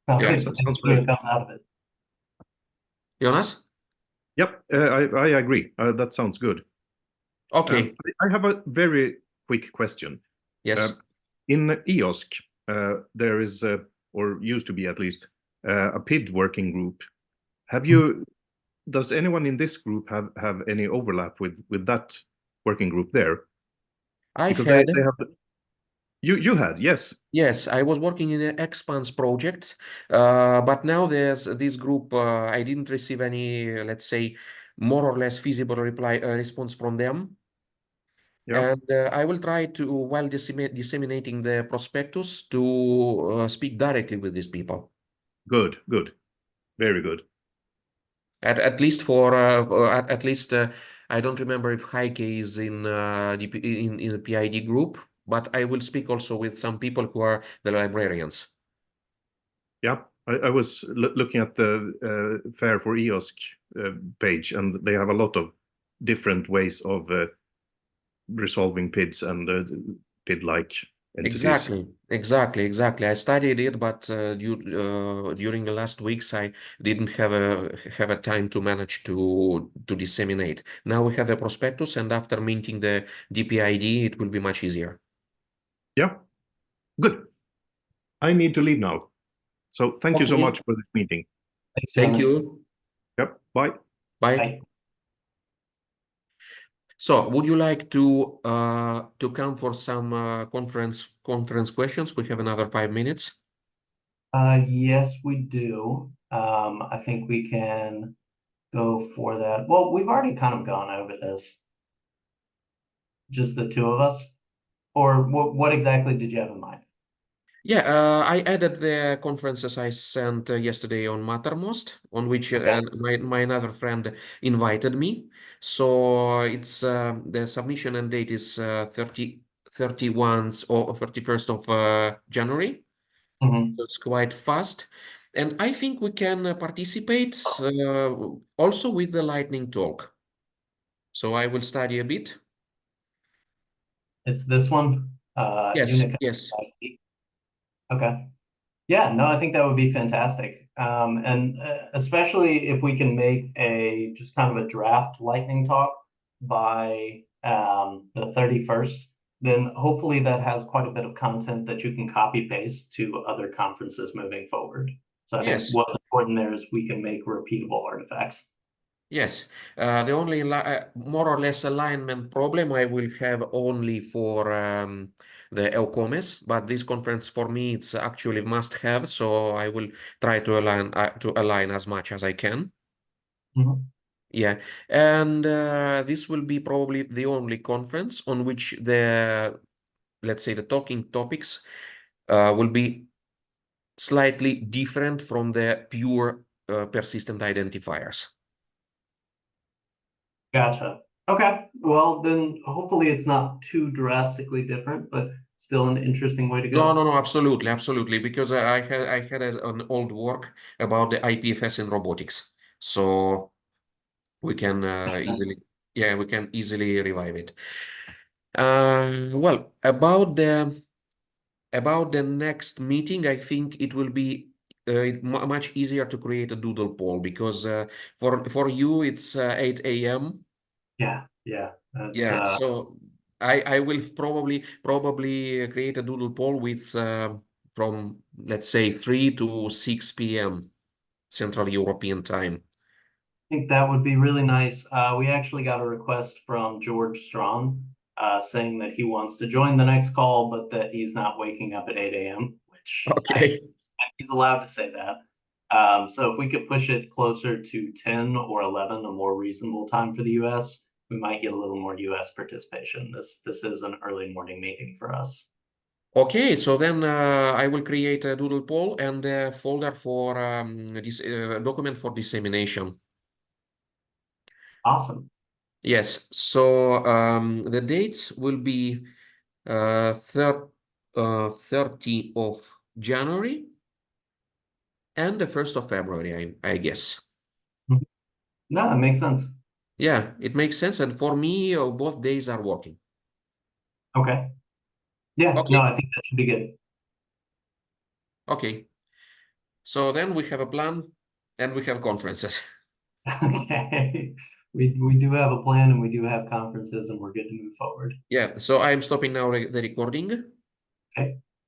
I Yeah, hope that something sounds good great. comes out of it. Jonas? Yep, I agree. That sounds good. Okay. I have a very quick question. Yes. In EOSC, there is, or used to be at least, a PID working group. Does anyone in this group have any overlap with that working group there? I Because had. they have. You had, yes. Yes, I was working in an Expanse project, but now there's this group. I didn't receive any, let's say, more or less feasible response from them. Yeah. And I will try to, while disseminating the prospectus, to speak directly with these people. Good, good, very good. At least at least I don't remember if Heike is in the PID group, but I will speak also with some people who are the librarians. Yeah, I was looking at the Fair for EOSC page, and they have a lot of different ways of resolving PIDs and PID-like entities. Exactly. I studied it, but during the last weeks I didn't have a time to manage to disseminate. Now we have a prospectus, and after minting the dPID, it will be much easier. Yeah, good. I need to leave now. So thank you so Okay. much for this meeting. Thanks, Thank Jonas. you. Yep, bye. Bye. Bye. So, would you like to come for some conference questions? We have another 5 minutes. Yes, we do. I think we can go for that. Well, we've already kind of gone over this. Just the two of us? Or what exactly did you have in mind? Yeah, I added the conferences I sent yesterday on Mattermost, on which Okay. my another friend invited me. So it's the submission end date is 31 or 31st of January. Mhm. So it's quite fast. And I think we can participate also with the lightning talk. So I will study a bit. It's this one, Yes, Unica. yes. Okay. Yeah, no, I think that would be fantastic. And especially if we can make a just kind of a draft lightning talk by the 31st, then hopefully that has quite a bit of content that you can copy paste to other conferences moving forward. So I think Yes. what's important there is we can make repeatable artifacts. Yes, the only more or less alignment problem I will have only for the EUCOMES, but this conference for me it's actually must have, so I will try to align as much as I can. Mhm. Yeah, and this will be probably the only conference on which the, let's say, the talking topics will be slightly different from the pure persistent identifiers. Gotcha. Okay. Well, then hopefully it's not too drastically different, but still an interesting way to go. No, absolutely, absolutely. Because I had an old work about the IPFS in robotics, so we can Makes sense. easily revive it. Well, about the next meeting, I think it will be much easier to create a doodle poll because for you it's 8 a.m. Yeah, that's Yeah, so I will probably create a doodle poll with from let's say 3 to 6 p.m. Central European time. I think that would be really nice. We actually got a request from George Strawn saying that he wants to join the next call, but that he's not waking up at 8 a.m., which Okay. he's allowed to say that. So if we could push it closer to 10 or 11, a more reasonable time for the US, we might get a little more US participation. This is an early morning meeting for us. Okay, so then I will create a doodle poll and a folder for this document for dissemination. Awesome. Yes, so the dates will be 30 of January and the 1st of February, I guess. No, that makes sense. Yeah, it makes sense. And for me, both days are working. Okay. Yeah, Okay. no, I think that should be good. Okay. So then we have a plan and we have conferences. Okay. We do have a plan and we do have conferences and we're good to move forward. Yeah, so I'm stopping now the recording. Okay.